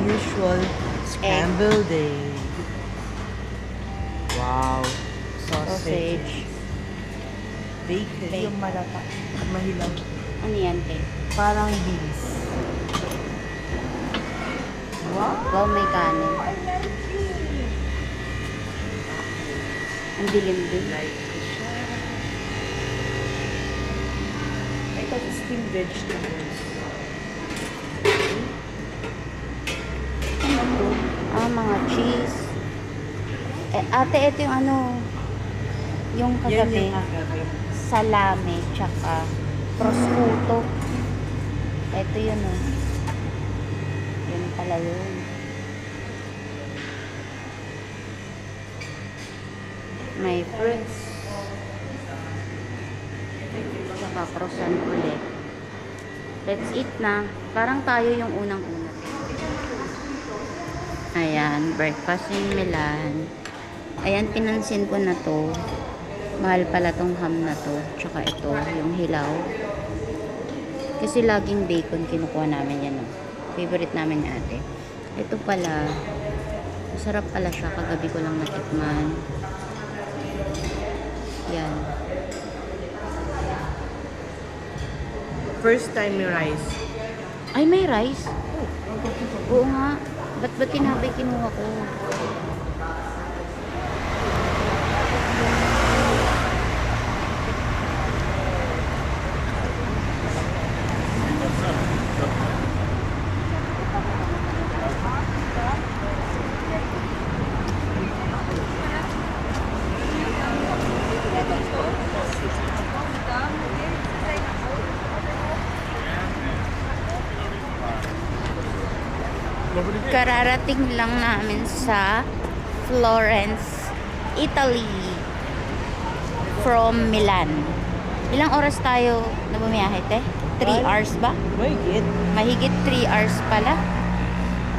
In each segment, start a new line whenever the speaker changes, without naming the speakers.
usual scrambled egg. Wow. Sausage. Bacon.
Yung malata.
Mahilang.
Ano yan, te?
Parang beans. Wow.
Wow, may kanin.
I like it.
Ang dilim din.
Like siya. I thought it's steamed vegetables.
Ano to? Ah, mga cheese. Eh, ate, ito yung ano, yung kagabi.
Yan yung kagabi.
Salami, tsaka prosciutto. Ito yun, oh. Yun pala yun. May fruits. Tsaka croissant ulit. Let's eat na. Parang tayo yung unang-una. Ayan, breakfast in Milan. Ayan, pinansin ko na to. Mahal pala tong ham na to. Tsaka ito, yung hilaw. Kasi laging bacon kinukuha namin yan. No? Favorite namin ni ate. Ito pala, masarap pala siya. Kagabi ko lang natikman. Yan.
First time yung rice.
Ay, may rice? Oo nga. Ba't tinapay kinuha ko? Kararating lang namin sa Florence, Italy from Milan. Ilang oras tayo na bumiyahe, te? 3 hours ba?
Mahigit.
Mahigit 3 hours pala.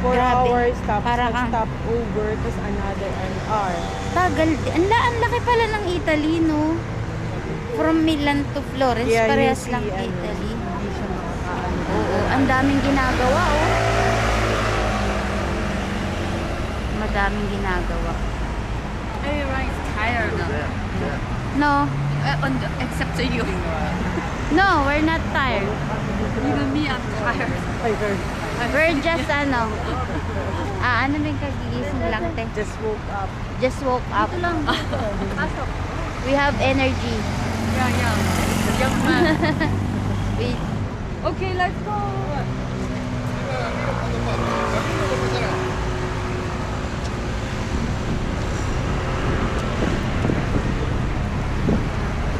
4
Grabe.
hours, stop,
Parang
stop over, tapos another an hour.
tagal. Ang laki pala ng Italy, no? From Milan to Florence,
Yeah,
parehas
you
lang
see,
Italy.
Hindi siya makakaano.
Oo, ang daming ginagawa, oh. Madaming ginagawa.
Everyone's tired now.
No,
Except to you.
no, we're not tired.
Even me, I'm tired.
Ay, girl,
We're just ano din kagigising lang, te.
just woke up.
Just woke up. We have energy.
Yeah. Young man.
We,
Okay, let's go.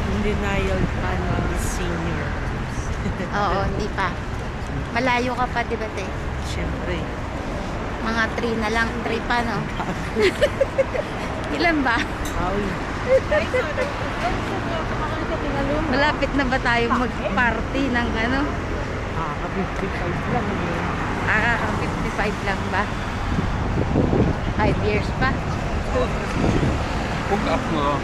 In denial pa ng seniors.
oo, hindi pa. Malayo ka pa, di ba, te?
Siyempre.
Mga 3 na lang. 3 pa, no? Ilan ba?
Ay,
Malapit na ba tayo mag-party ng ano?
ka-55 lang eh.
55 lang ba? 5 years pa?
Hook up mo.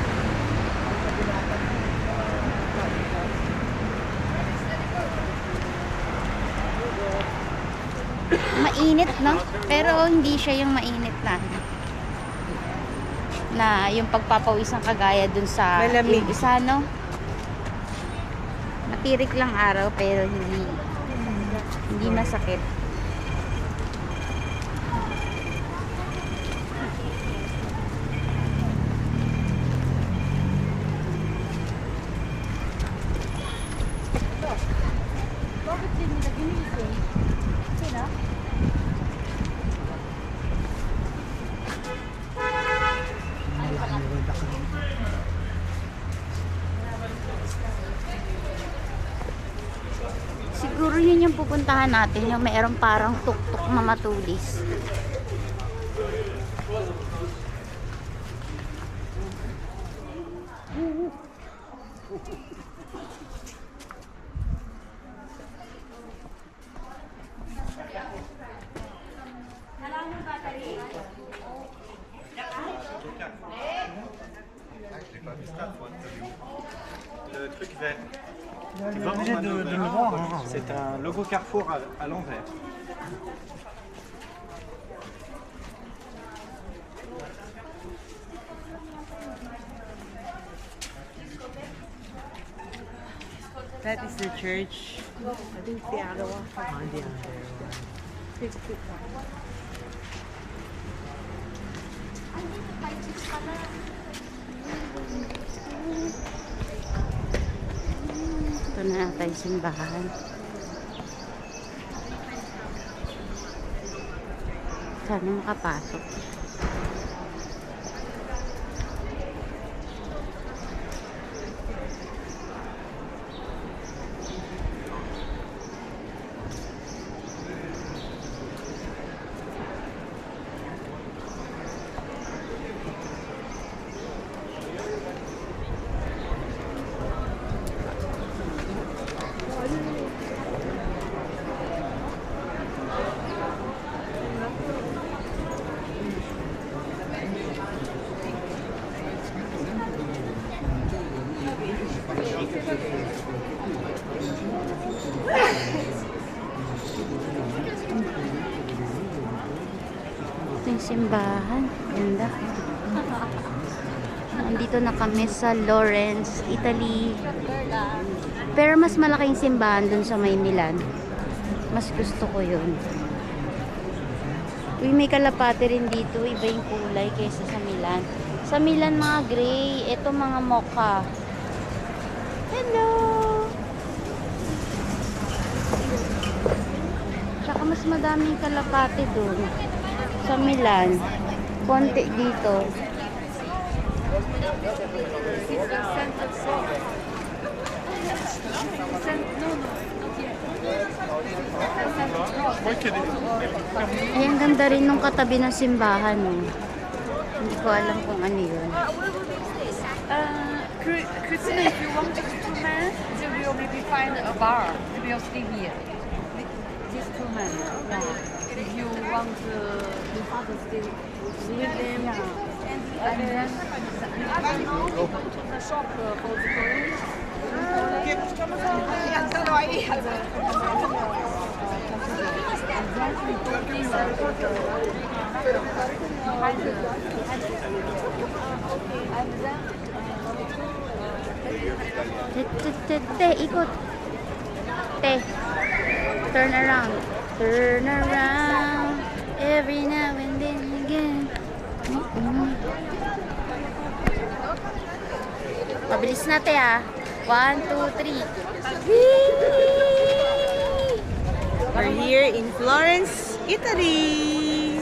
Mainit, no? Pero hindi siya yung mainit na yung pagpapawisan kagaya dun sa
Malamig.
yung isa, no? Matirik lang araw pero hindi masakit. Siguro yun yung pupuntahan natin, yung mayroong parang tuktok na matulis.
Le truc vert. Tu vas obligé de le voir. C'est un logo Carrefour à l'envers.
That is the church. I think the other one. The other one.
Ito na ata yung simbahan. Sana makapasok. Ito yung simbahan. Ganda. Nandito na kami sa Florence, Italy. Pero mas malaking simbahan dun sa may Milan. Mas gusto ko yun. Uy, may kalapate rin dito. Iba yung kulay kaysa sa Milan. Sa Milan, mga gray. Ito, mga mocha. Hello! Tsaka mas madaming kalapate dun. Sa Milan. Konti dito. Ay, ang ganda rin nung katabi ng simbahan. Oh. Hindi ko alam kung ano yun.
Christina, if you want just 2 men, you will maybe find a bar. You will stay here. Just 2 men. Yeah. If you want your father stay with them, and then I don't know, we go to the shop for the Korean.
Te, ikot. Te. Turn around. Turn around. Every now and then again. Mabilis na, te, ah. 1, 2, 3.
We're here in Florence, Italy.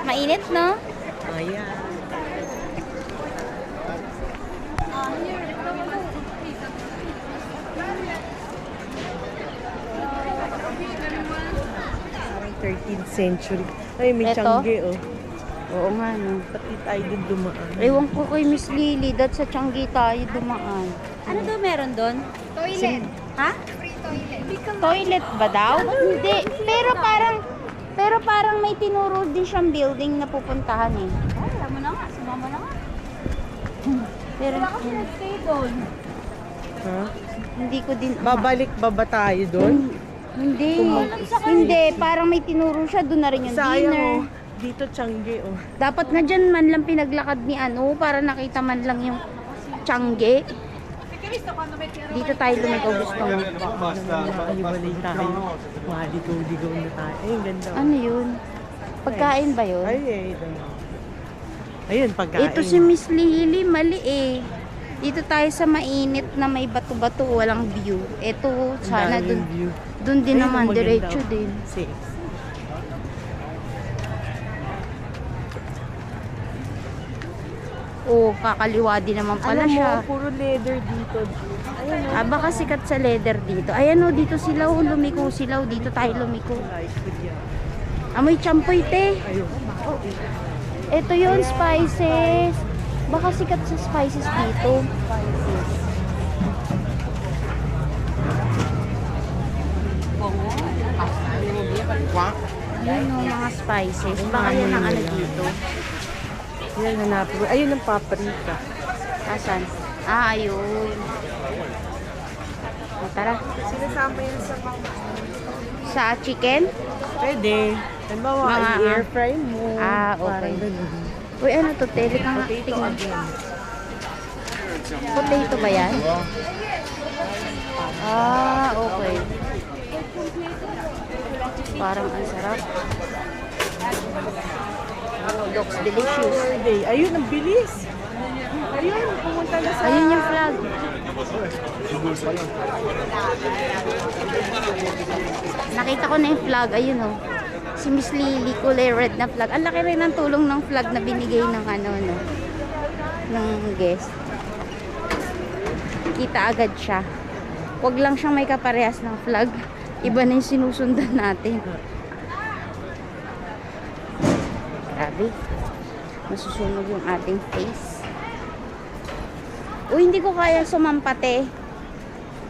Mainit, no?
Oh, yeah. Parang 13th century. Ay, may
Eto?
Changi, oh.
Oo nga, no.
Pati tayo dun dumaan.
Ewan ko kay Miss Lily, dahil sa Changi tayo dumaan. Ano daw meron doon?
Toilet.
Ha? Toilet ba daw? Hindi. Pero parang may tinuro din siyang building na pupuntahan eh.
Ay, alam mo na nga, sumama na nga.
Pero
Stay doon.
Ha?
hindi ko din
Babalik ba ba tayo dun?
Hindi. Hindi, parang may tinuro siya doon na rin yung
Sayang,
dinner.
oh. Dito Changi, oh.
Dapat nga dyan man lang pinaglakad ni ano para nakita man lang yung Changi. Dito tayo lumiko gusto mo.
Nakalibalay tayo. Maligaw-ligaw na tayo. Ay, ang ganda.
Ano yun? Pagkain ba yun?
Ay, ayun, pagkain.
Ito si Miss Lily, mali eh. Dito tayo sa mainit na may bato-bato, walang view. Ito,
Ang
sana
daming
dun,
view.
dun din
Ayun,
naman,
ang maganda,
diretso
oh.
din.
Safe.
Oh, kakaliwa din naman pala
Alam mo,
siya.
puro leather dito. Ayun, oh.
Ah, baka sikat sa leather dito. Ayan o, dito sila o, lumiko sila o. Dito tayo lumiko.
Like, good yan.
Amoy champoy, te.
Ayun.
Ito yun, spices. Baka sikat sa spices dito. Yun o, mga spices. Baka yan ang ano dito.
Yan, hanapin ko. Ayun ang paprika.
Asan? Ah, ayun. O, tara.
Sinasama yan sa
Sa chicken?
Pwede. Halimbawa,
Mga-
i-air fry mo.
Ah, okay.
Parang ganun.
Uy, ano to? Tele ka nga.
Potato
Tingnan.
again.
Potato ba yan? Ah, okay. Parang ang sarap. Oh, looks delicious.
Birthday. Ayun, ang bilis. Ayun, pumunta na sa...
Ayun yung flag. Nakita ko na yung flag. Ayun oh. Si Miss Lily, kulay red na flag. Ang laki rin ng tulong ng flag na binigay ng ano, no, ng guest. Kita agad siya. Huwag lang siyang may kaparehas ng flag. Iba na yung sinusundan natin. Grabe. Masusunog yung ating face. Uy, hindi ko kaya sumampate.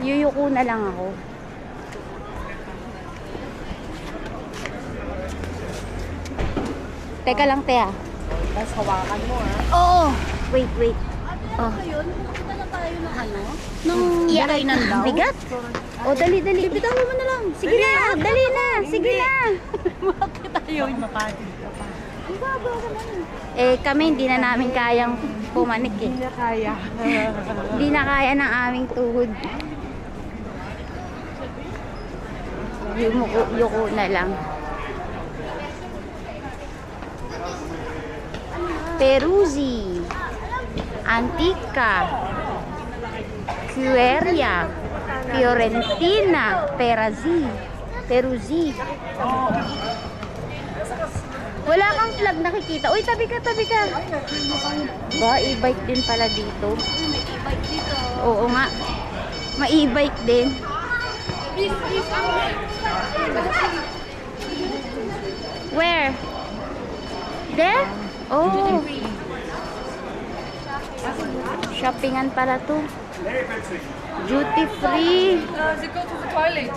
Yuyuko na lang ako. Teka lang, te ah.
Tapos hawakan mo, ah.
Oo! Wait. Oh.
Nung
Iakay
ng daw?
Bigat. Oh, dali. Bitawan mo na lang. Sige na, dali na. Sige na.
Bakit ayaw? Mapatid ka pa.
Eh, kami hindi na namin kayang pumanik eh.
Hindi na kaya.
Hindi na kaya ng aming tuhod. Yuko na lang. Peruzzi, Antica, Cueria, Fiorentina, Peruzzi. Wala kang flag nakikita. Uy, tabi ka. Ba, e-bike din pala dito.
May e-bike dito.
Oo nga. May e-bike din. Where? There? Oh. Shoppingan pala to. Duty free.
They go to the toilet.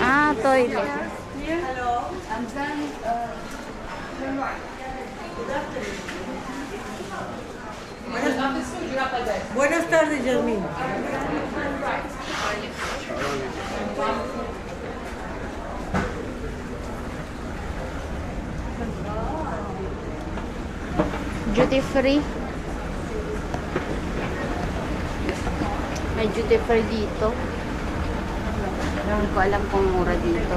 Ah, toilet.
And then,
Buenas tardes, Jasmine.
Duty free. May duty free dito. Hindi ko alam kung mura dito.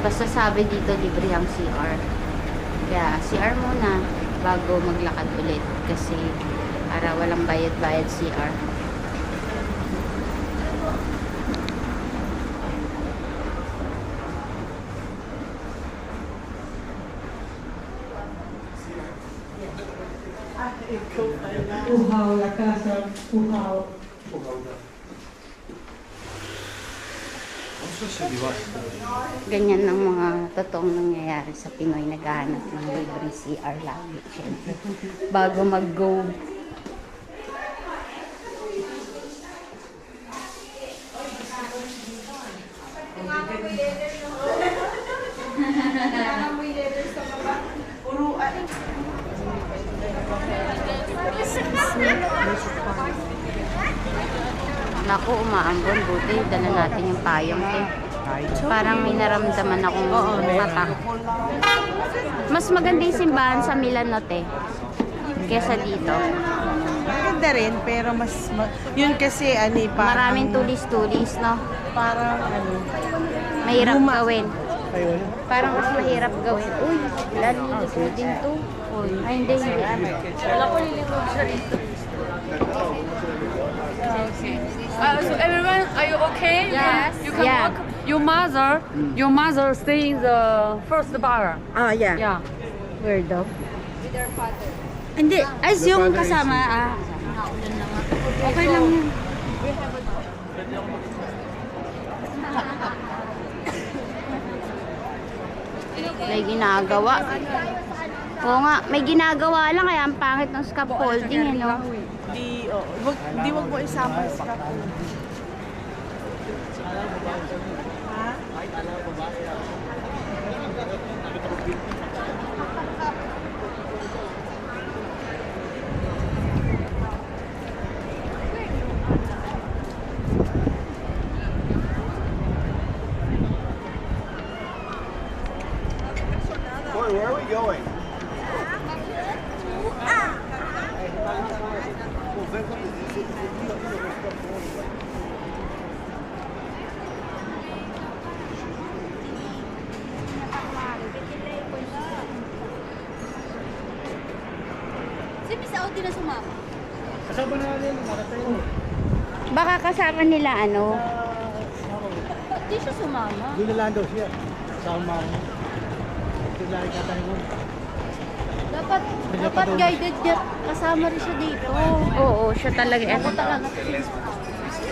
Basta sabi dito libre ang CR. Kaya CR muna bago maglakad ulit kasi para walang bayad-bayad CR.
Puhaw, la casa, puhaw.
Ganyan ang mga totoong nangyayari sa Pinoy, naghahanap ng libreng CR lagi. Siyempre, bago mag-go. Naku, umaambon. Buti, dala natin yung payong. Parang may naramdaman akong matak. Mas maganda yung simbahan sa Milano, te, kesa dito.
Maganda rin, pero yun kasi, parang...
Maraming tulis-tulis, no?
Parang,
Mahirap
luma.
gawin.
Ayun.
Parang mas mahirap gawin. Uy, lalito din to. Ay, hindi.
wala ko lilipog siya rito. So everyone, are you okay?
Yes.
You can
Yeah.
walk. Your mother stay in the first bar.
Ah, yeah.
Yeah.
Where daw? Hindi. Ay, yung kasama. Okay lang yun. May ginagawa. Oo nga, may ginagawa lang kaya ang pangit ng scaffolding, eh, no?
Wag mo isama sa kapatid.
Boy, where are we going?
Si Miss Audi na sumama.
Kasama na natin, makatayo.
Baka kasama nila ano.
Ba't di siya sumama?
Hindi na lang daw siya. Kasama mo. Ito lang ikatayo mo.
Dapat guided niya. Kasama rin siya dito.
Oo, siya talaga.
Ako talaga.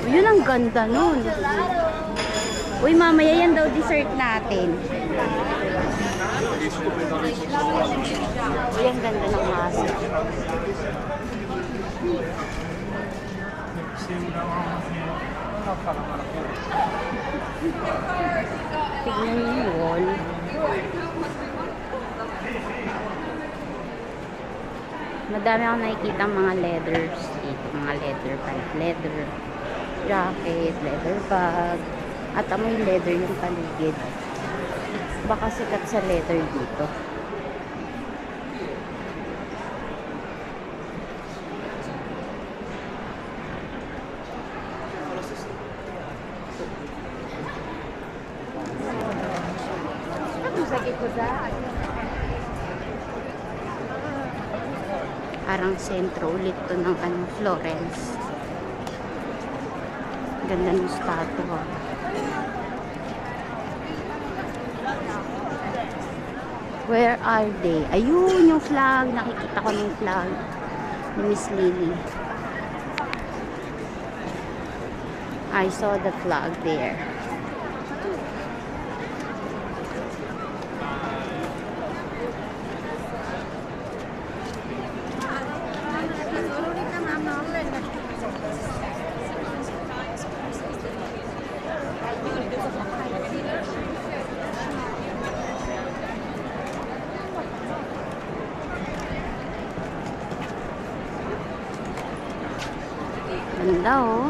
Yun ang ganda nun. Uy, mamaya yan daw dessert natin. Uy, ang ganda ng aso. Tignan niyo yung wall. Madami akong nakikita mga leathers dito. Mga leather pants, leather jacket, leather bag. At amoy leather yung paligid. Baka sikat sa leather dito. Parang sentro ulit to ng Florence. Ganda ng statue. Where are they? Ayun yung flag. Nakikita ko yung flag ni Miss Lily. I saw the flag there. Ganda oh.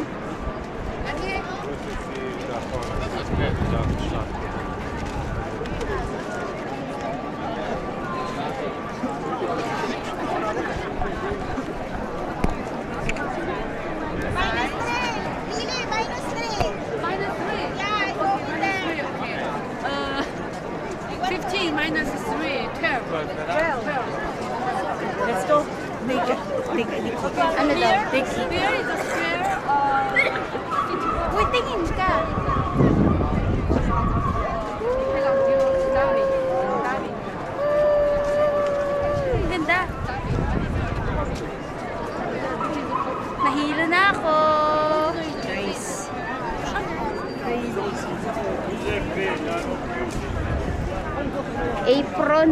Minus 3, 12.
Let's go. Take a
Ano daw?
Where is the square?
Uy, tingin ka. Ganda. Nahilo na ako.
Nice.
Apron.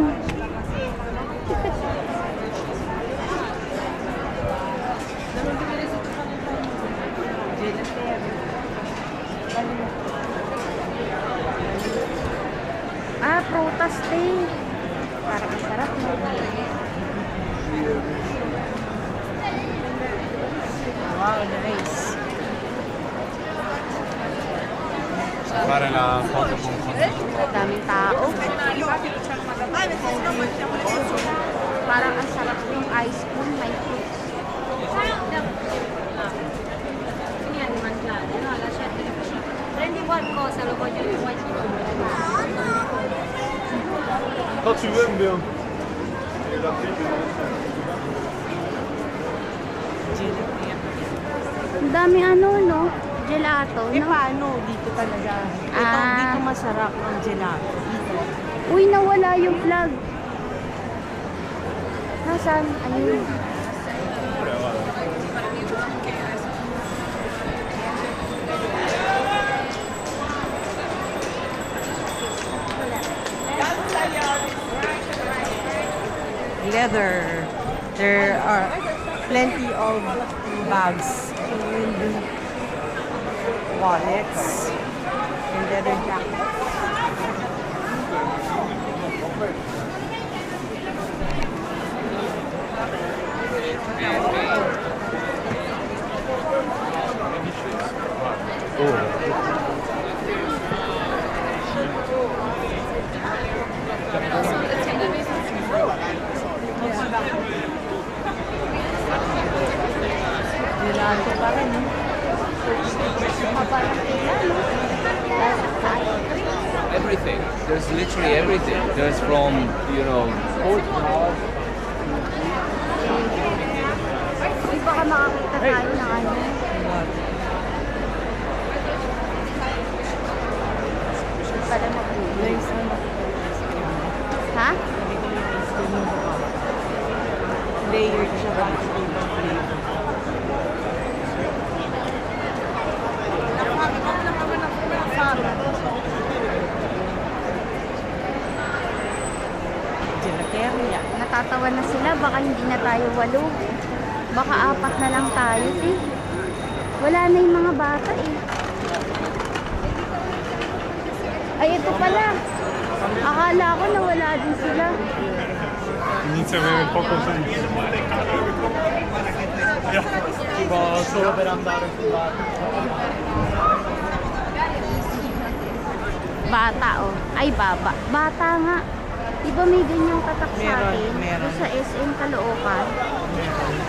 Prutas din. Parang ang sarap mo.
Wow, nice.
Fare la foto con
Daming tao. Parang ang sarap yung ice cream. May fruits.
Prendi qualcosa, lo voglio in white.
Quand tu veux, bien.
Ang dami ano, no? Gelato,
Eh
no?
paano? Dito talaga. Ito,
Ah.
dito masarap ang gelato.
Uy, nawala yung flag. Nasaan? Ayun.
Leather. There are plenty of bags and wallets and leather jackets.
literally everything. There's from, you know,
Uy, baka makakita tayo ng ano. Pala mag-uwi. Ha?
Layered siya ba?
Natatawa na sila, baka hindi na tayo 8. Baka 4 na lang tayo, eh. Wala na yung mga bata, eh. Ay, ito pala. Akala ko na wala din sila.
Inizia a avere poco senso. Tipo solo per andare sul bar.
Bata, oh. Ay, baba. Bata nga. Di ba may ganyang tatak sa
Meron,
atin?
meron.
Doon sa SM Caloocan.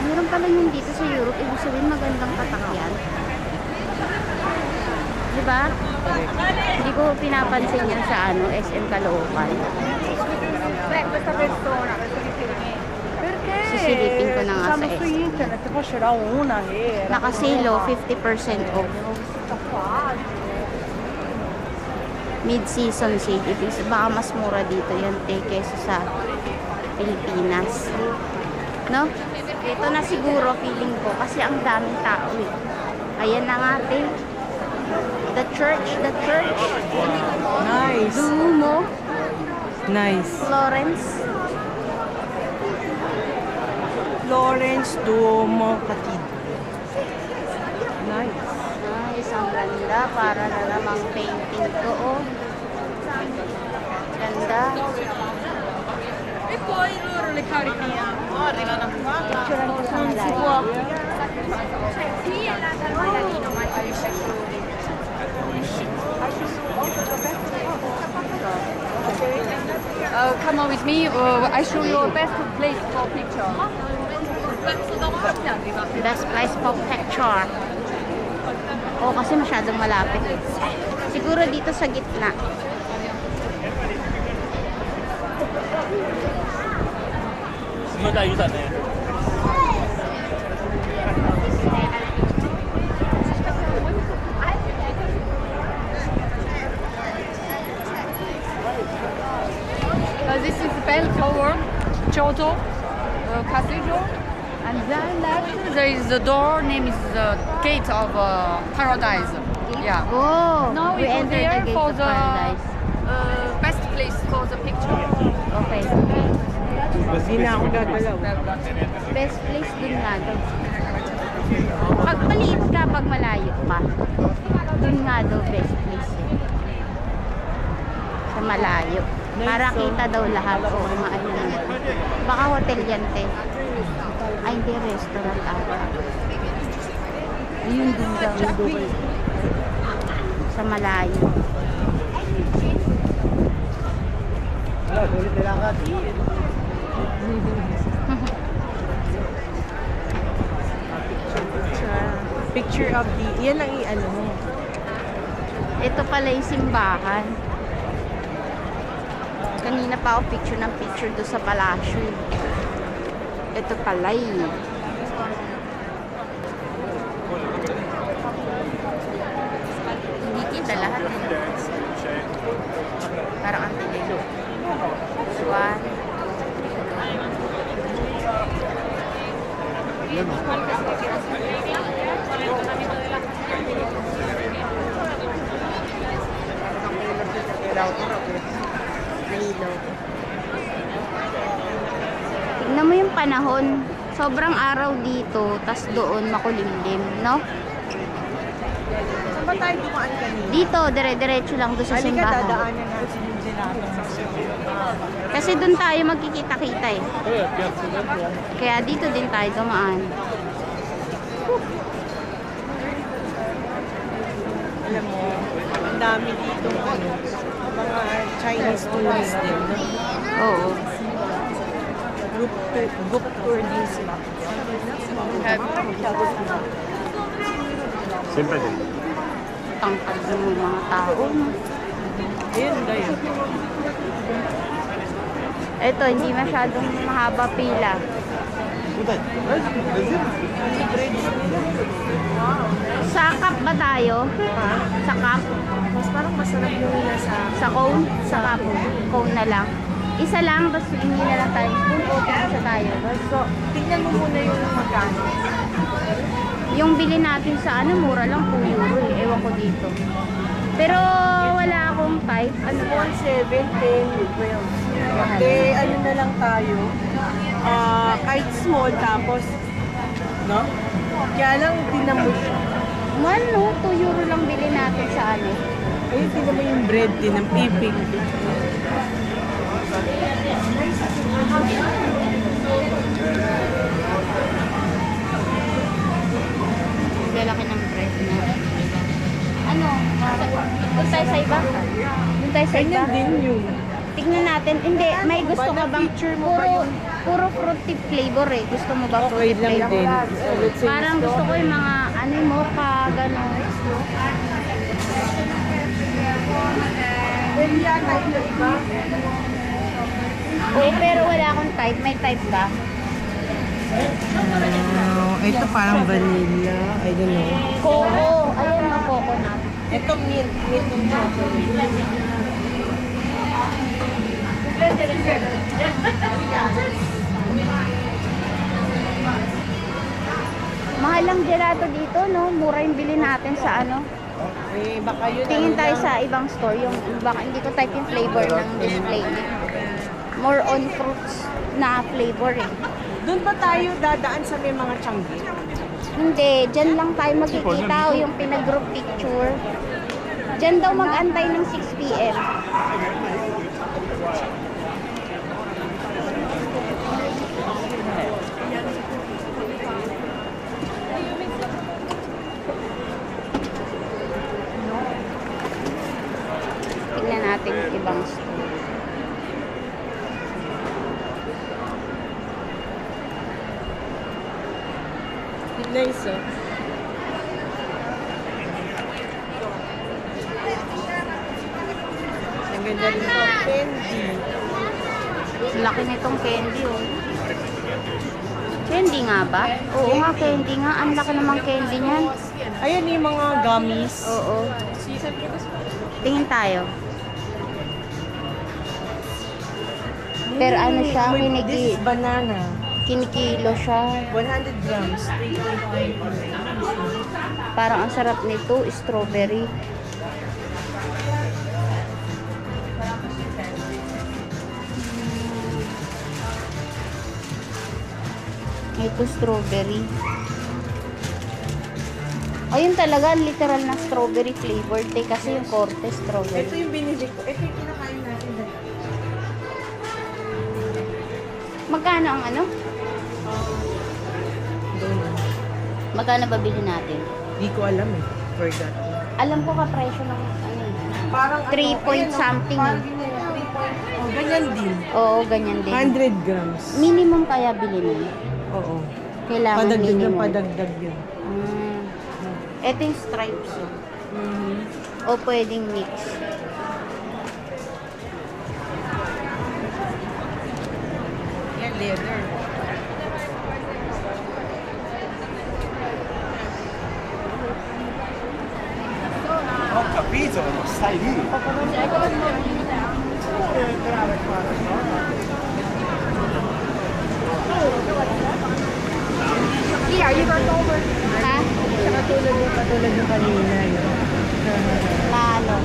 Meron pala yun dito sa Europe. Ibig sabihin magandang tatak yan. Di ba? Hindi ko pinapansin yan sa ano, SM Caloocan.
Questa persona, perché
Sisilipin ko na nga
stanno
sa
su
SM.
internet, poi c'era una che era
Nakasale, 50% off.
questa qua.
Mid-season sale. Ibig sabihin, baka mas mura dito yan, te, kaysa sa Pilipinas. No? Ito na siguro feeling ko kasi ang daming tao, eh. Ayan na nga, te. The church.
Nice.
Duomo,
Nice. Florence Duomo Cathedral. Nice.
Nice, ang ganda. Para na namang painting to, oh. Ganda.
E poi loro le caricano.
Picturean ko sa malayo.
Qui è la dal Malalino, ma come on with me, I show you a best place for picture.
Best place for picture. Oo, kasi masyadong malapit, eh. Siguro dito sa gitna.
This is Bell Tower, Kyoto Cathedral, and then left there is the door name is the Gate of Paradise. Yeah.
Oh,
Now we go
enter
there
the gate
for
of
the
paradise.
best place for the picture.
Okay.
Hindi na ako gagalaw.
Best place dun nga daw. Pag maliit ka, pag malayo pa. Dun nga daw best place, eh. Sa malayo. Para kita daw lahat. O, mga ayun. Baka hotel yan, te. Ay, hindi. Restaurant ata. Ayun dun daw. Sa malayo.
Wala, ulit nila ka. Picture of the... Yan ang i-ano mo.
Ito pala yung simbahan. Kanina pa ako picture ng picture doon sa palasyo. Ito pala yun. Hindi kita lahat. Parang ang tinilo. Swan. Nahilo. Tignan mo yung panahon. Sobrang araw dito, tas doon makulimlim, no?
Saan ba tayo dumaan kanina?
Dito, dire-diretso lang doon sa
Halika,
simbahan.
dadaanan natin yung gelato.
Kasi doon tayo magkikita-kita, eh. Kaya dito din tayo dumaan.
Alam mo, ang dami dito ano, mga Chinese tourists din. No?
Oo.
Group tour din sila.
Sempre lì.
Tangkad ng mga tao. No?
Ayun, guys.
Ito, hindi masyadong mahaba pila. Sa cup ba tayo?
Ha?
Sa cup?
Mas parang masarap yung nasa...
Sa cone? Sa cup. Cone na lang. Isa lang, tapos hindi na lang tayo. Spoon o isa tayo.
So, tingnan mo muna yung magkano.
Yung bili natin sa ano, mura lang, 2 euro eh. Ewan ko dito. Pero wala akong type. Ano ba?
1, 7, 10, 12. Okay, ano na lang tayo. Kahit small, tapos, no? Kaya lang, tinan mo siya.
Mahal no, 2 euro lang bili natin sa ano.
Ayun, tinan mo yung bread din, ang pipig.
Lalaki ng bread na. Ano? Doon tayo sa iba? Doon tayo sa iba?
Ganyan din yun.
Tignan natin. Hindi, may gusto ka bang
Na-feature mo ba yun?
puro fruity flavor eh. Gusto mo ba
Okay
fruity
lang din.
flavor?
So, let's say
Parang gusto ko yung mga ano yung mocha, gano'n.
Pwede yata yung iba.
Oo, pero wala akong type. May type ka?
Ito parang vanilla. I don't know.
Coco. Ayun na coconut.
Ito mint yung chocolate.
Mahal lang gelato dito, no? Mura yung bili natin sa ano.
Eh, baka yun.
Tingin
ano
tayo
lang.
sa ibang store. Yung baka hindi ko type yung flavor ng display niya. More on fruits na flavor eh.
Doon ba tayo dadaan sa may mga tiyanggi?
Hindi, dyan lang tayo magkikita o yung pinag-group picture. Dyan daw mag-antay ng 6 p.m. Tignan natin yung ibang store.
Nice, oh. Ang ganda rin ito. Candy.
Laki nitong candy, oh. Candy nga ba? Oo nga, candy nga. Ang laki namang candy niyan.
Ayan yung mga gummies.
Oo. Tingin tayo. Pero ano siya,
This is banana.
kinikilo siya.
100 grams. 3.5.
Parang ang sarap nito, strawberry. Ito strawberry. Ayun talaga, literal na strawberry flavored eh, kasi yung korte
Ito
strawberry.
yung binili ko. Ito yung kinakain natin.
Magkano ang ano? Magkano ba bili natin?
Di ko alam eh. Forgot.
Alam ko ka presyo ng ano eh.
Parang
3 point something eh.
Oh, ganyan din.
Oo, ganyan din.
100 grams.
Minimum kaya bili mo.
Oo.
Kailangan
Padagdag ng
minimum.
padagdag yun.
Ito yung stripes. Oh.
Mm-hmm.
O pwedeng mix.
Yan, leather.
Ho capito, non stai lì.
Ha?
Katulad yung kanina. Yun.
Lalo.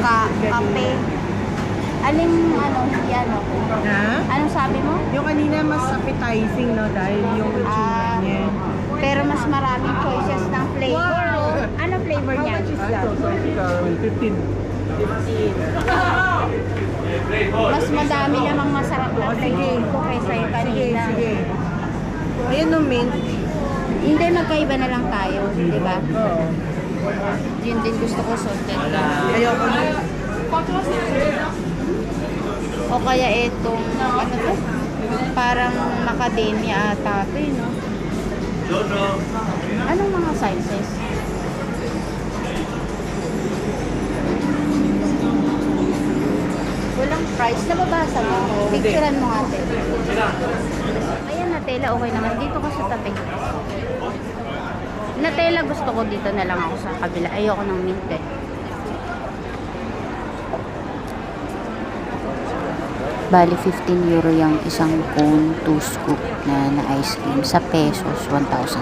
Kape. Aling ano, yan o.
Ha?
Anong sabi mo?
Yung kanina mas appetizing, no? Dahil yung itsura niya.
Pero mas maraming choices ng flavor. Oh. Ano flavor niya?
How much is that? 15.
Mas madami namang masarap na flavor ko kaysa yung
Sige,
kanina.
sige. Ayan no, mint.
Hindi, magkaiba na lang tayo. Di ba?
Oo.
Yun din gusto ko salted.
Ayoko na.
O kaya itong, ano to? Parang macadamia ata ito, no? Anong mga sizes? Price, nababasa mo. Picturean mo ate. Ayan na tela, okay naman. Dito ka sa tabi. Na tela gusto ko dito na lang ako sa kabila. Ayoko ng mint eh. Bali, 15 euro yung isang cone, 2 scoop na ice cream. Sa pesos, 1,000 pesos.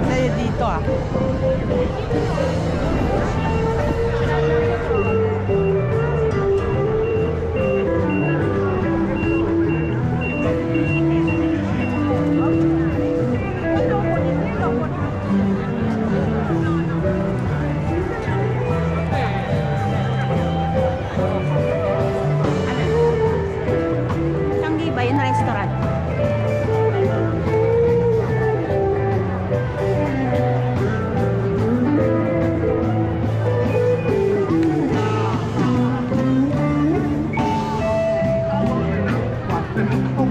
Sa'yo dito ah.
Tanggi ba yung restaurant?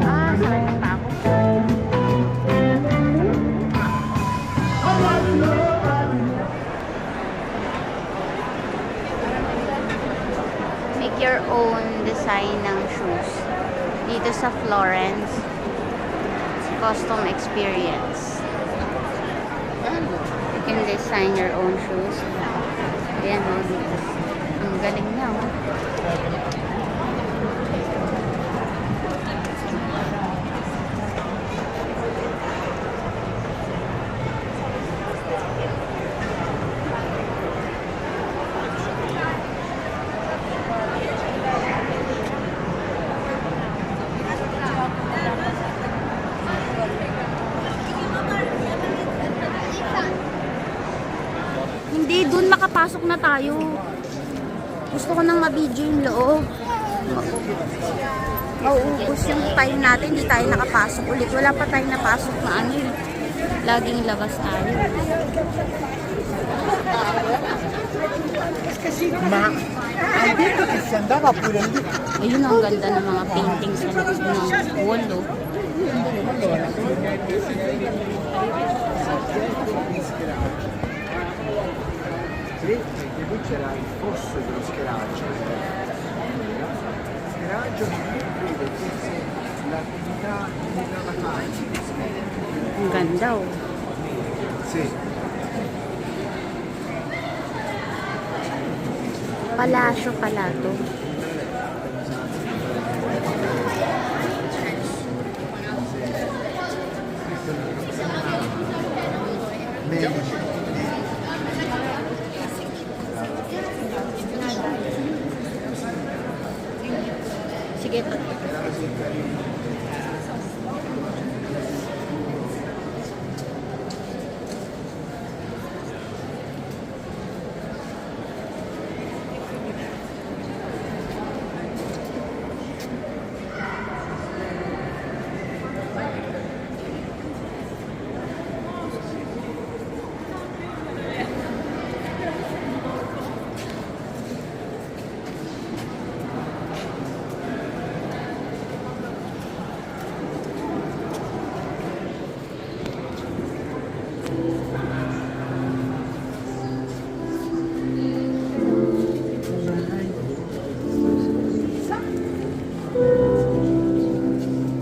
Ah, saan pa ako? Make your own design ng shoes. Dito sa Florence, custom experience. You can design your own shoes. Ayan o, dito. Ang galing na o. Hindi, dun makapasok na tayo. Gusto ko nang mabidyo yung loob. Mauubos yung time natin, hindi tayo nakapasok ulit. Wala pa tayo napasok na ano yun. Laging labas tayo.
Ma hai detto che si andava pure lì?
Ayun, ang ganda ng mga paintings sa loob ng wall, oh.
Sì, e qui c'era il fosso dello scheraggio. Scheraggio che vede l'attività della vacanza.
Ang ganda, oh.
Sì.
Palasyo pala to. Sige, to.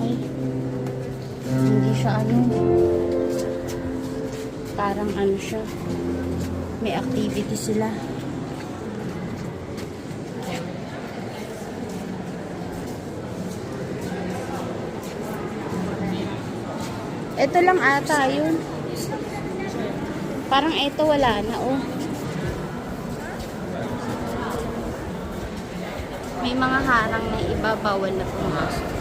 Ay, hindi siya ano. Parang ano siya. May activity sila. Ito lang ata yun. Parang ito wala na, oh. May mga harang na iba, bawal na pumasok.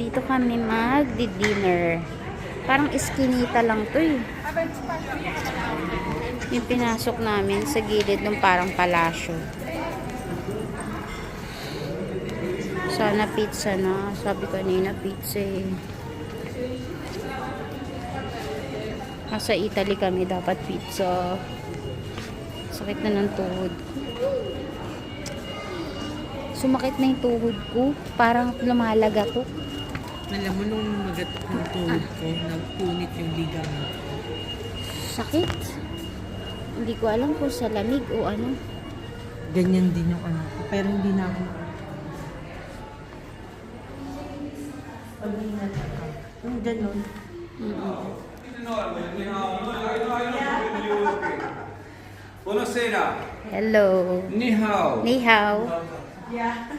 Dito kami mag-dinner. Parang iskinita lang to eh. Yung pinasok namin sa gilid ng parang palasyo. Sana pizza na. Sabi kanina pizza eh. Nasa Italy kami, dapat pizza. Sakit na ng tuhod. Sumakit na yung tuhod ko. Parang lumalaga to.
Alam mo, nung magatok ng tuhod ko, nagpunit yung ligament.
Sakit. Hindi ko alam kung sa lamig o ano.
Ganyan din yung anak ko, pero hindi na ako. Pag-ingat ako. Yung ganun.
Buonasera.
Hello.
Ni hao.
Ni hao.
Yeah.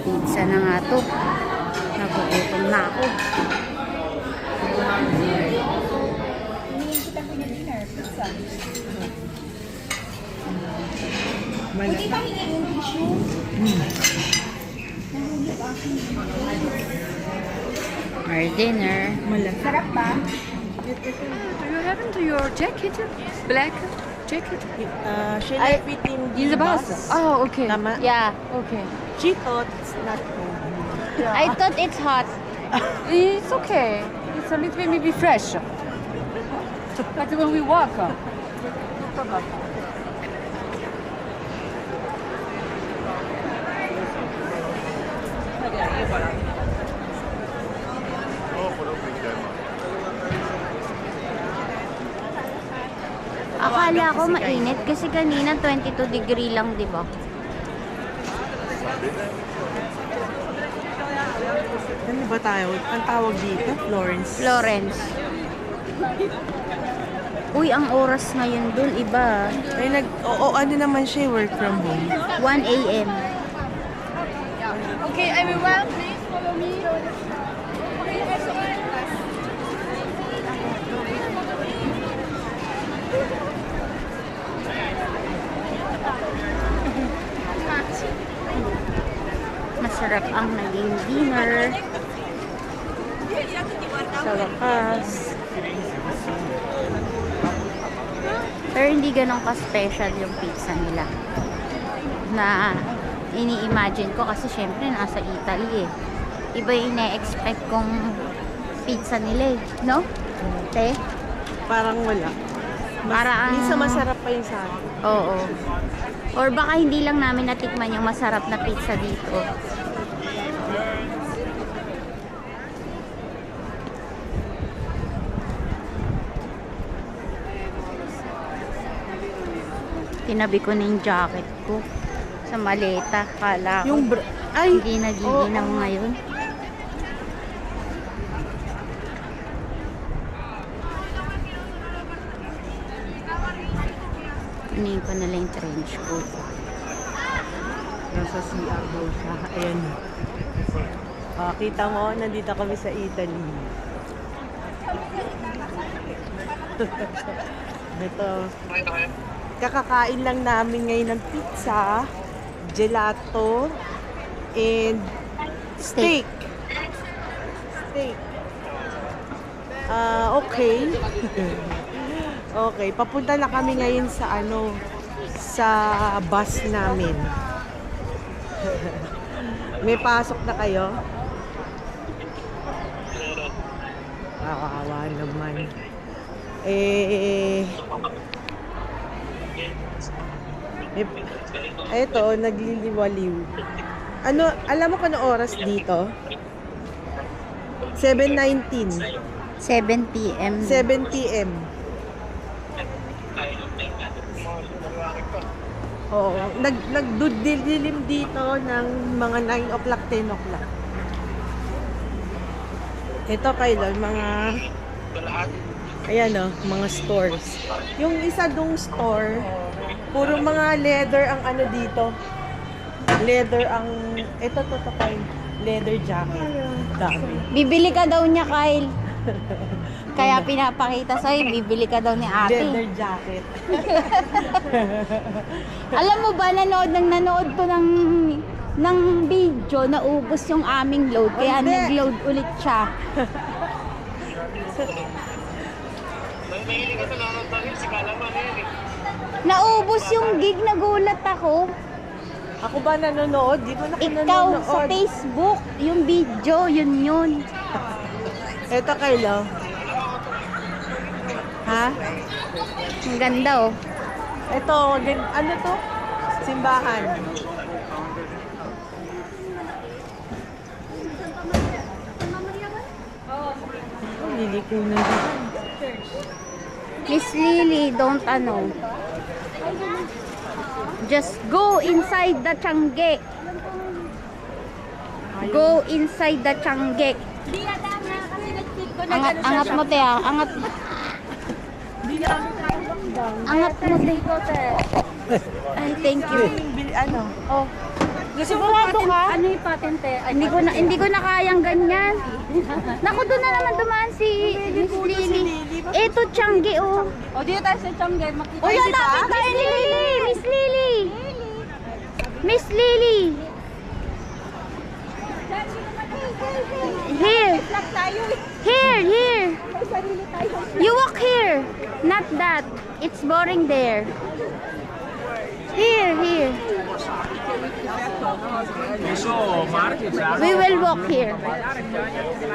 Pizza na nga to. Nagugutom na ako. Our dinner.
Sarap ba?
Do you have into your jacket? Black jacket?
Shall I fit in
In the bus? Oh, okay.
Tama?
Yeah.
Okay.
She thought it's not cold.
I thought it's hot.
It's okay. It's a little bit maybe fresh. But when we walk, no problem.
Akala ko mainit kasi kanina 22 degree lang, di ba?
Ano ba tayo? Ang tawag dito? Florence.
Florence. Uy, ang oras ngayon dun, iba.
Ay, ano naman siya, work from home.
1 a.m.
Okay, everyone, please follow me.
Masarap ang naging dinner. Sa wakas. Pero hindi ganun ka-special yung pizza nila. Na ini-imagine ko kasi syempre nasa Italy eh. Iba yung ina-expect kong pizza nila eh. No? Te?
Parang wala.
Parang-
Minsan masarap pa yung sa akin.
Oo. Or baka hindi lang namin natikman yung masarap na pizza dito. Tinabi ko na yung jacket ko sa maleta. Kala ko
Yung ay!
hindi nagiginaw
Oo.
ngayon. Iniin ko na lang yung trench coat.
Nasa CR daw siya. Ayan. Kita mo, nandito kami sa Italy. Ito. Kakakain lang namin ngayon ng pizza, gelato, and steak. Steak. Okay. Okay, papunta na kami ngayon sa sa bus namin. May pasok na kayo? Kawawa naman. Eto, nagliliwaliw. Alam mo kung anong oras dito? 7:19.
7 p.m.
7 p.m. Oo. Nagdilim dito ng mga 9 o'clock, 10 o'clock. Ito kailan? Mga Ayan o, mga stores. Yung isa dong store, puro mga leather ang ano dito. Leather ang, ito kay leather jacket. Dami.
Bibili ka daw niya, Kyle. Kaya pinapakita sa'yo, bibili ka daw ni
Leather
ate.
jacket.
Alam mo ba, nanood ko ng video, naubos yung aming load. Kaya
Hindi.
nag-load ulit siya. Naubos yung gig, nagulat ako.
Ako ba nanonood? Di ba ako
Ikaw
nanonood?
sa Facebook, yung video, yun.
Ito Kayla.
Ha? Ang ganda oh.
Ito, ano to? Simbahan. Oh, liliko na dyan.
Miss Lily, don't ano. Just go inside the Changgek. Go inside the Changgek. Angat mo te ah. Angat mo te. Ay, thank you.
Ano?
Oh. Sigurado ka?
Ano yung patente?
Hindi ko na kayang ganyan. Naku, doon na naman dumaan si Miss Lily. Ito, Changi, oh.
O, dito tayo sa Changgay. Makita
Oh, yan natin tayo ni Lily. Miss Lily. Miss Lily. Here. Here. You walk here. Not that. It's boring there. Here. We will walk here.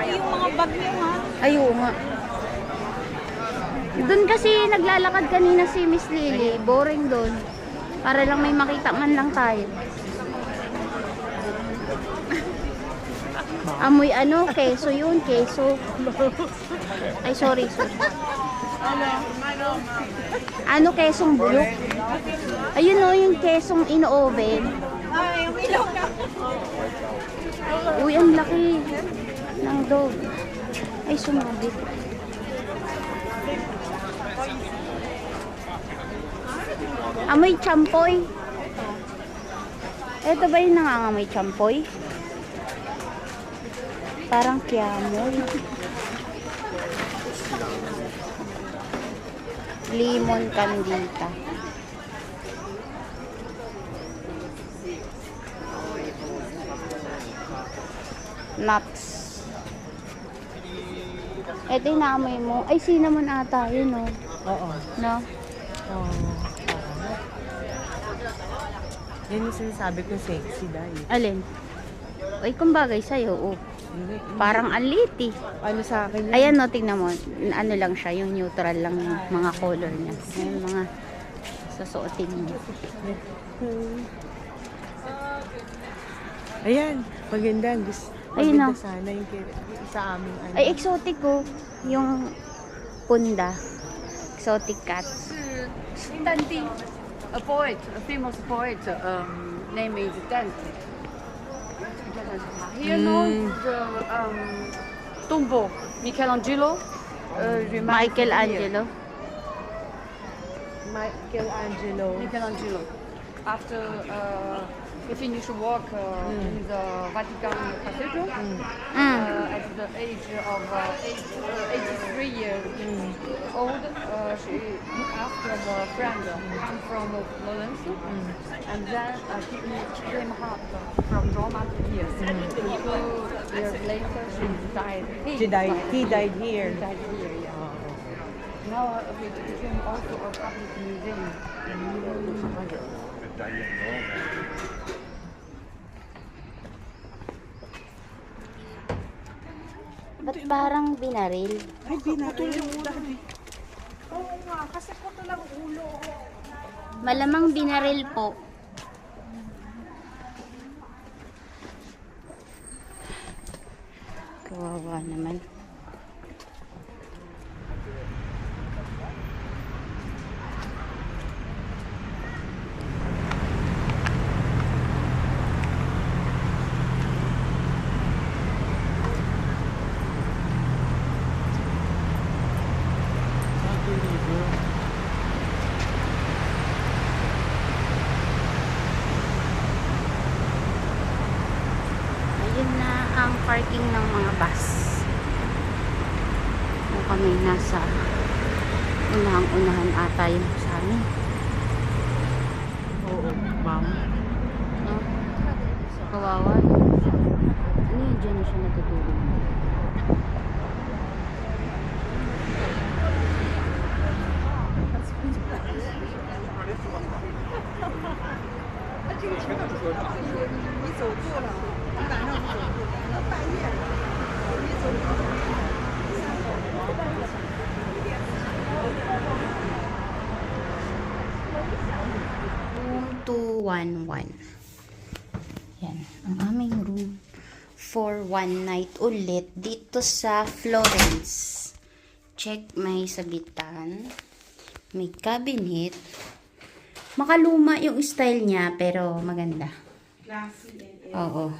yung mga bag niyo, ha?
Ayaw nga. Doon kasi naglalakad kanina si Miss Lily. Boring doon. Para lang may makita man lang tayo. Amoy ano? Keso yun. Keso. Ay, sorry. Ano kesong bulok? Ayun o, yung kesong ino-oven.
Ay, yung ilaw na.
Uy, ang laki ng dog. Ay, sumabit. Amoy champoy. Ito ba yung nangangamoy champoy? Parang kiamoy. Limon candita. Nuts. Ito yung naamoy mo. Ay, cinnamon ata. Yun, no?
Oo.
No?
Yan yung sinasabi ko sexy dahil.
Alin? Ay, kung bagay sa'yo, oh. Parang aliti.
Ano sa akin yan?
Ayan, no, tingnan mo. Ano lang siya, yung neutral lang yung mga color niya. Yung mga susuotin mo.
Ayan, maganda. Gusto.
Ayun,
Maganda
no.
sana yung sa aming ano.
Ay, exotic ko. Yung punda. Exotic cats.
Dante, a poet, a famous poet, name is Dante. He knows the tombo, Michelangelo.
Michelangelo.
Michelangelo. After he finished work in the Vatican Cathedral, at the age of 83 years old, she asked a friend from Florence, and then he came up from Roma to here. 2 years later, she died.
He died here.
He died here, yeah. Now it became also a public museum.
Ba't parang binaril?
Ay, binaril yung ulo. Oo nga, kasi puto lang ulo.
Malamang binaril po. Kawawa naman. may nasa unahang-unahan ata yung sa amin.
Oo, ma'am.
No? Kawawa. Ano yun dyan na siya natutulog? Room 211. Yan, ang aming room for one night ulit dito sa Florence. Check, may sabitan, may cabinet. Makaluma yung style niya pero maganda.
Classy and
Oo.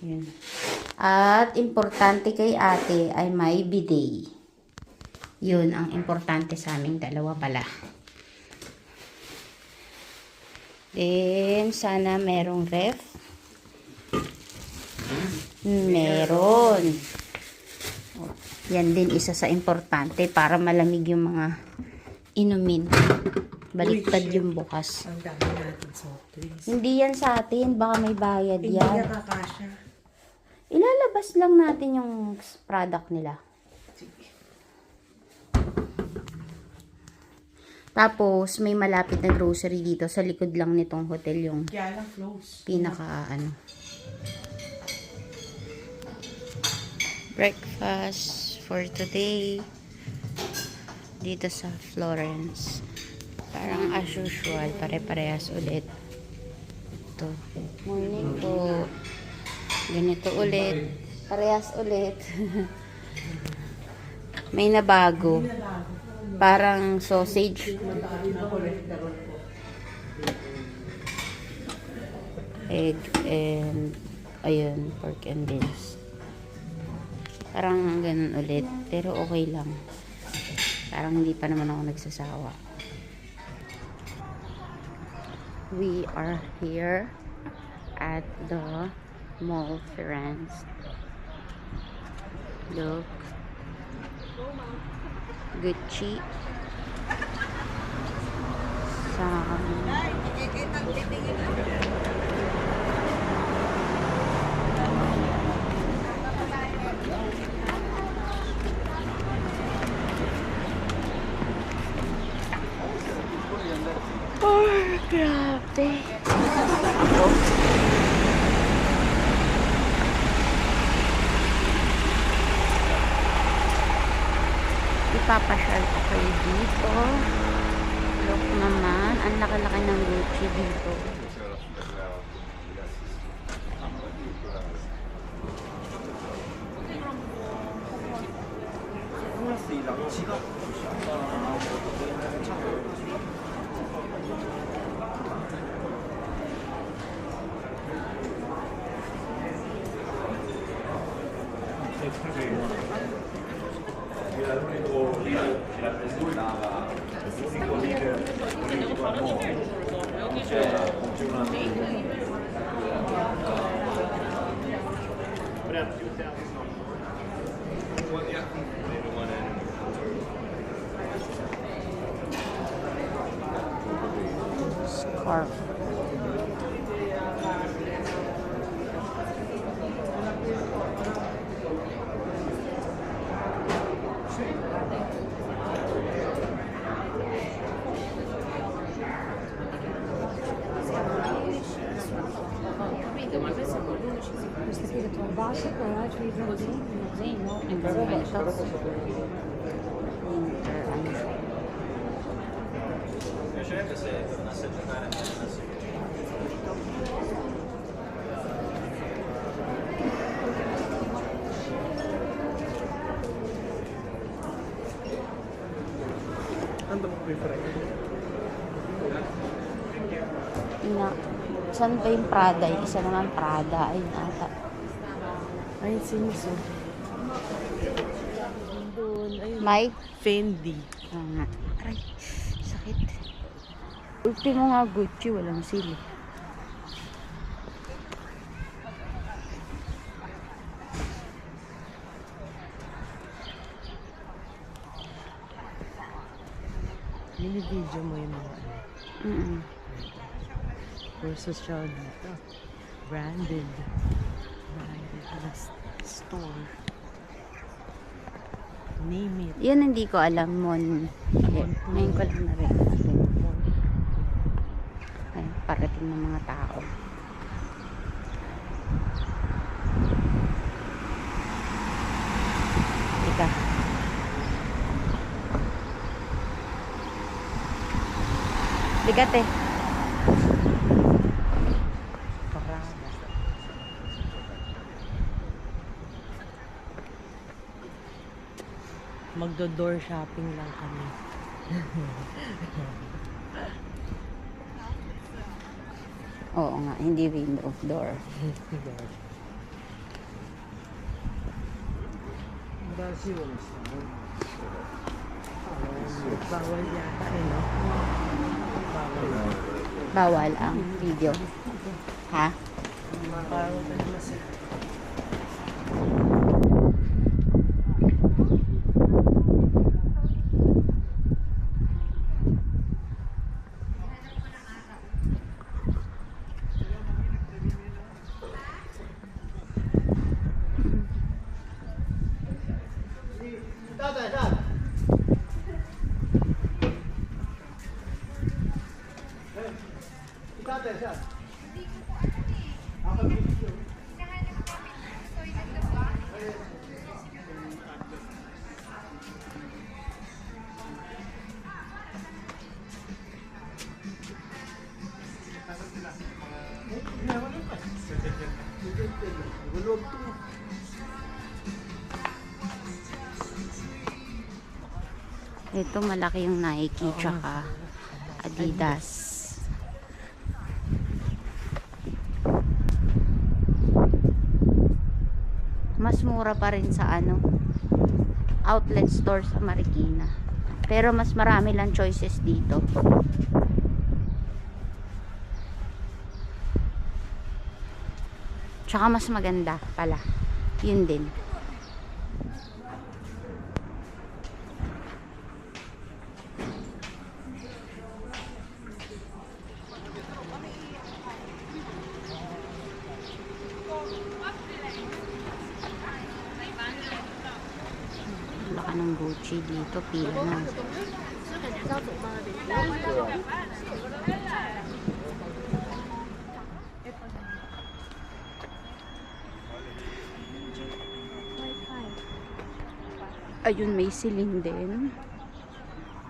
Yun. At importante kay ate ay may bidet. Yun ang importante sa aming dalawa pala. Then, sana merong ref. Meron. Oh, yan din isa sa importante para malamig yung mga inumin. Baliktad yung bukas.
ang dami natin soft drinks.
Hindi yan sa atin. Baka may bayad
Hindi
yan.
na kakasya.
Ilalabas lang natin yung product nila. Tapos, may malapit na grocery dito. Sa likod lang nitong hotel yung
Kaya lang close.
pinaka breakfast for today dito sa Florence. Parang as usual, pare-parehas ulit. Ito. Morning po. Ganito ulit. Parehas ulit. May nabago. Parang sausage. Egg and ayun, pork and beans. Parang ganun ulit. Pero okay lang. Parang hindi pa naman ako nagsasawa. We are here at the Mall Florence. Look. Gucci. Grabe. Ipapasyal ko kayo dito. Look naman. Ang laki-laki ng Gucci dito. Scarf. Saan ba yung Prada? Yung isa naman Prada. Ayun ata.
Ay, siniso. Doon, ayun.
May?
Fendi.
Nga. Aray, sakit. Ultimo nga Gucci, walang sili.
Mini-video mo yung mga ano.
Mm-mm.
Puro social dito. Branded. Branded na store. Name it.
Yun hindi ko alam, Mon. Ngayon ko lang narinig. Ay, parating ng mga tao. Ika. Bigat eh.
Parada. Magdo-door shopping lang kami.
Oo nga, hindi window, door.
Bawal yata eh, no? Bawal.
Bawal ang video. Ha?
Bawal na naman sila.
Ito malaki yung Nike tsaka Adidas. Mas mura pa rin sa ano, outlet store sa Marikina. Pero mas marami lang choices dito. Tsaka mas maganda pala. Yun din. Wala ka ng Gucci dito, pila na. Ayun, may Celine din.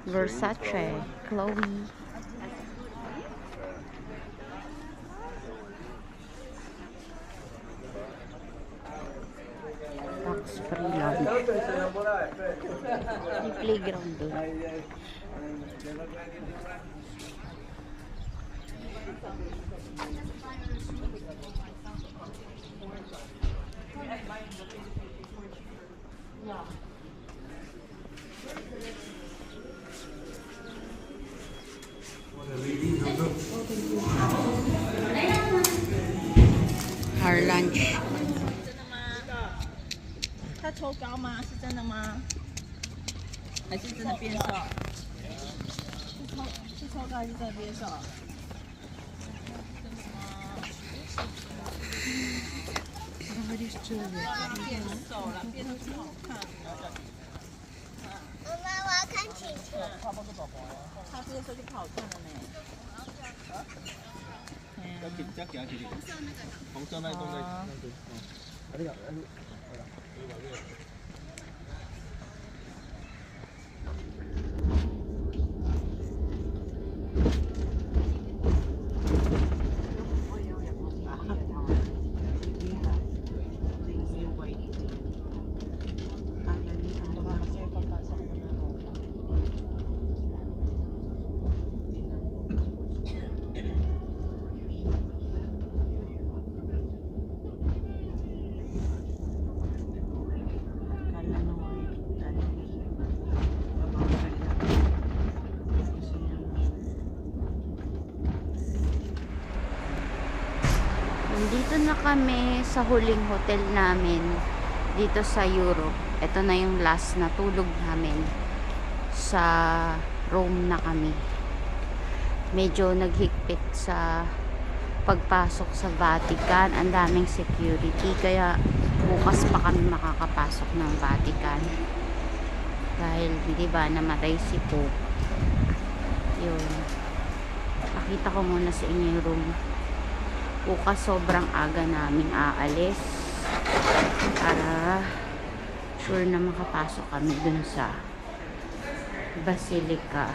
Versace, Chloe. Tax free lang. May playground doon. Our lunch.
他抽高吗？是真的吗？还是真的变瘦？是抽高还是真的变瘦？变瘦了，变得超好看了。
妈妈，我要看晴晴。
他这个设计可好看了呢。
Nandito na kami sa huling hotel namin dito sa Europe. Ito na yung last na tulog namin. nasa Rome na kami. Medyo naghigpit sa pagpasok sa Vatican. Ang daming security. Kaya bukas pa kami makakapasok ng Vatican. Dahil, di ba, namatay si Pope. Yun. Pakita ko muna sa inyo yung room. Bukas sobrang aga namin aalis. Para sure na makapasok kami dun sa Basilica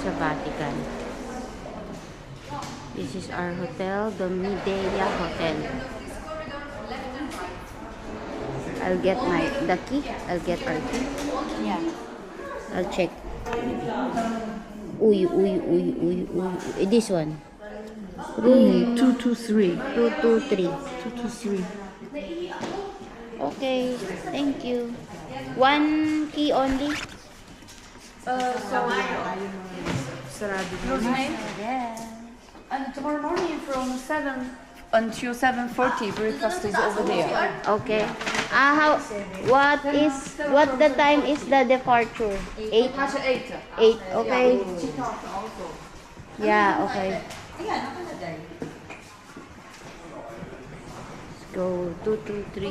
sa Vatican. This is our hotel, the Medea Hotel. I'll get the key. I'll get our key.
Yeah.
I'll check. Uy. This one. Room
223.
223.
223.
Okay, thank you. One key only.
Sarado na.
Your name? Yeah. And tomorrow morning from 7 until 7:40, breakfast is over there.
Okay. What the time is the departure? 8? 8, okay. Yeah, okay. Let's go. 2, 2, 3.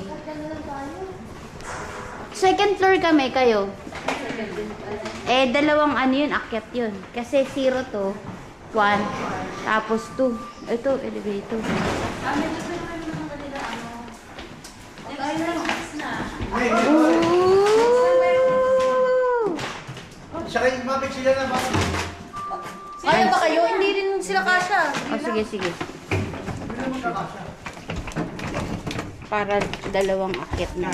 Second floor kami, kayo. Dalawang ano yun, akyat yun. Kasi 0 to, 1, tapos 2. Ito, elevator. Ooh!
Tsaka yung mabig sila na ba?
Kaya ba kayo? Hindi rin sila kasha.
Oh, sige. Para dalawang akyat na.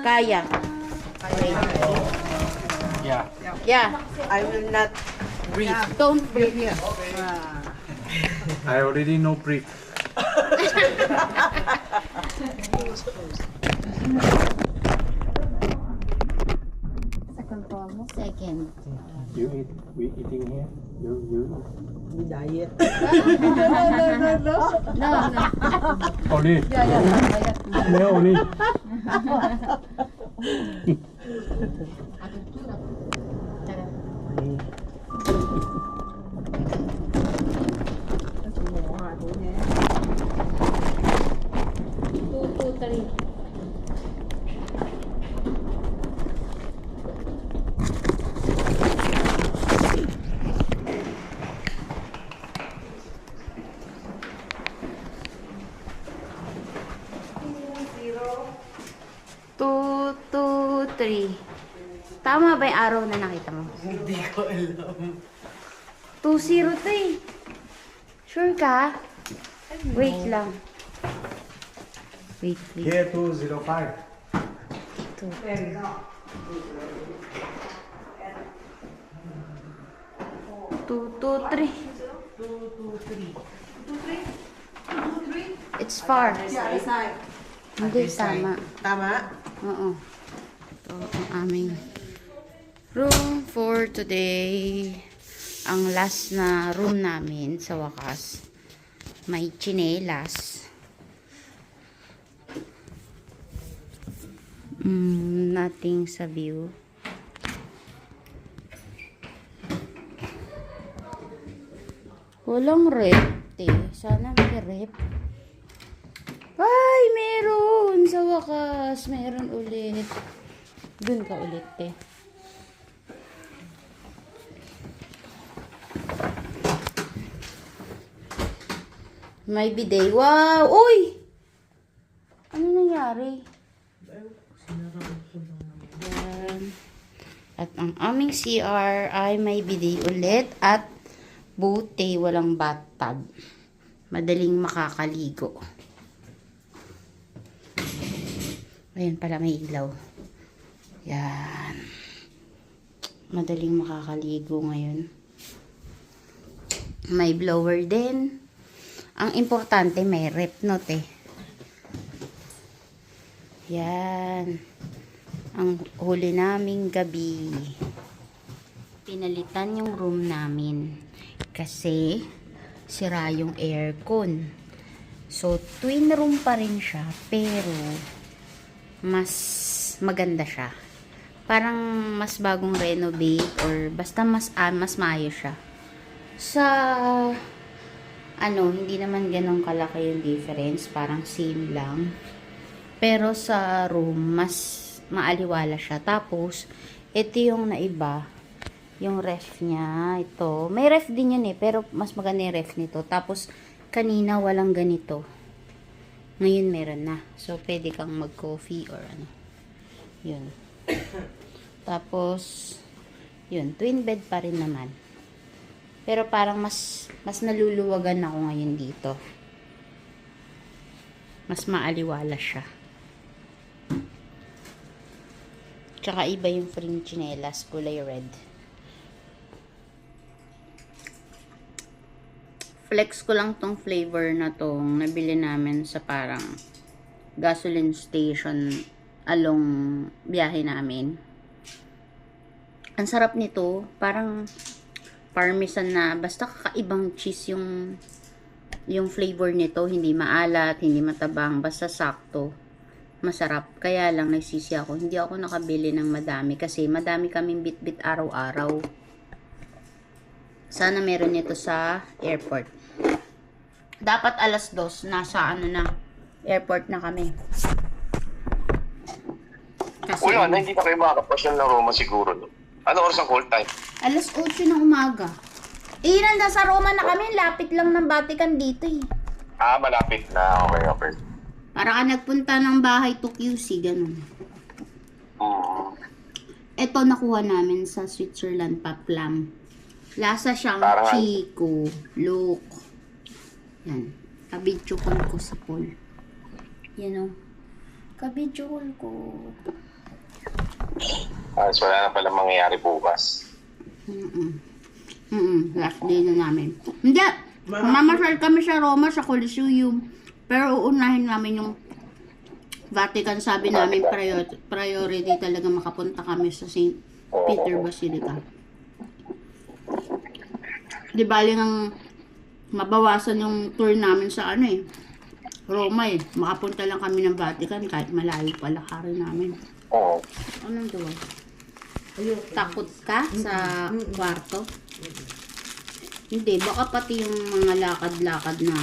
Kaya. Okay. Yeah.
I will not breathe.
Don't breathe.
I already know Prick.
Second.
You eat, we eating here? You
Diet.
No.
Only. Yeah, only.
Two, 3. Tama ba yung araw na nakita mo?
Hindi ko alam.
2-0 to eh. Sure ka? Wait lang. Wait.
Here 205.
2-3. It's far. Hindi, tama.
Tama?
Oo. Ito ang aming room for today. Ang last na room namin sa wakas. May tsinelas. Nothing sa view. Walang rep eh. Sana may rep. Ay, meron! Sa wakas, meron ulit. Dun ka ulit eh. May bidet. Wow! Uy! Ano nangyari? Yan. At ang aming CR ay may bidet ulit at buti walang bathtub. Madaling makakaligo. Ayan pala, may ilaw. Yan. Madaling makakaligo ngayon. May blower din. Ang importante, may rep note eh. Yan. Ang huli naming gabi. Pinalitan yung room namin. Kasi, sira yung aircon. So, twin room pa rin siya. Pero, mas maganda siya. Parang mas bagong renovate or basta mas maayos siya. Sa hindi naman ganun kalaki yung difference, parang same lang. Pero sa room mas maaliwala siya. Tapos ito yung naiba, yung ref niya, ito. May ref din yun pero mas maganda yung ref nito. Tapos kanina walang ganito. Ngayon meron na. So pwede kang mag-coffee or yun. Tapos, yun, twin bed pa rin naman. Pero parang mas naluluwagan ako ngayon dito. Mas maaliwala siya. Tsaka iba yung frame chinelas, kulay red. Flex ko lang tong flavor na tong nabili namin sa parang gasoline station along biyahe namin. Ang sarap nito, parang parmesan na, basta kakaibang cheese yung flavor nito, hindi maalat, hindi matabang, basta sakto. Masarap. Kaya lang nagsisi ako, hindi ako nakabili ng madami kasi madami kaming bit-bit araw-araw. Sana meron nito sa airport. Dapat 2:00 nasa airport na kami. Kasi
Uy, hindi na kayo makakapasyal ng Roma siguro, no? Ano oras ang call time?
8:00 ng umaga. Nasa Roma na kami. Lapit lang ng Vatican dito eh.
Malapit na. Okay.
Para ka nagpunta ng bahay to QC, ganun. Ito nakuha namin sa Switzerland pa, plum. Lasa siyang
Parang
Chico. Look. Yan. Kabidjokol ko sa pool. Yan o. Kabidjokol ko.
So wala na pala mangyayari bukas.
Last day na namin. Hindi. Mamasyal kami sa Roma, sa Colosseum. Pero uunahin namin yung Vatican. Sabi namin priority talaga makapunta kami sa St. Peter Basilica. Di bali nang mabawasan yung tour namin sa Roma Makapunta lang kami ng Vatican kahit malayo pala kari namin.
Oo.
Anong gawa? Takot ka sa kwarto? Hindi, baka pati yung mga lakad-lakad na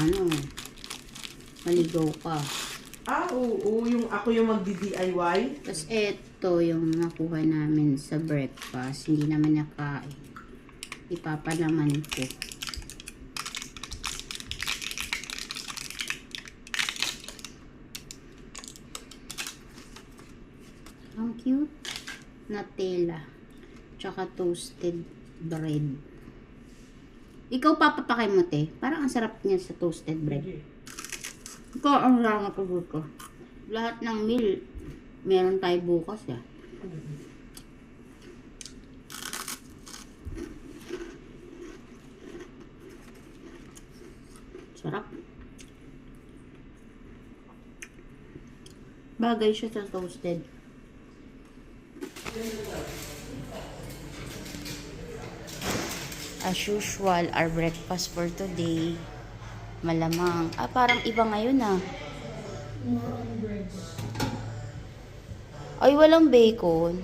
maligaw ka.
Oo, ako yung magdi-DIY.
Tapos eto yung nakuha namin sa breakfast. Hindi naman nakain. Ipapalaman ko. Ang cute. Nutella. Tsaka toasted bread. Ikaw papapakay mo, te. Parang ang sarap niya sa toasted bread. Ikaw ang lang ako ko. Lahat ng meal, meron tayo bukas Sarap. Bagay siya sa toasted. As usual, our breakfast for today, malamang. Parang iba ngayon Ay, walang bacon.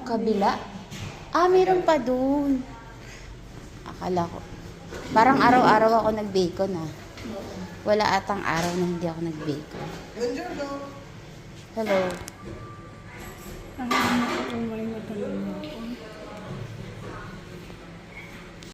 Kabila? Meron pa dun. Akala ko. Parang araw-araw ako nag-bacon Wala atang araw na hindi ako nag-bacon. Hello.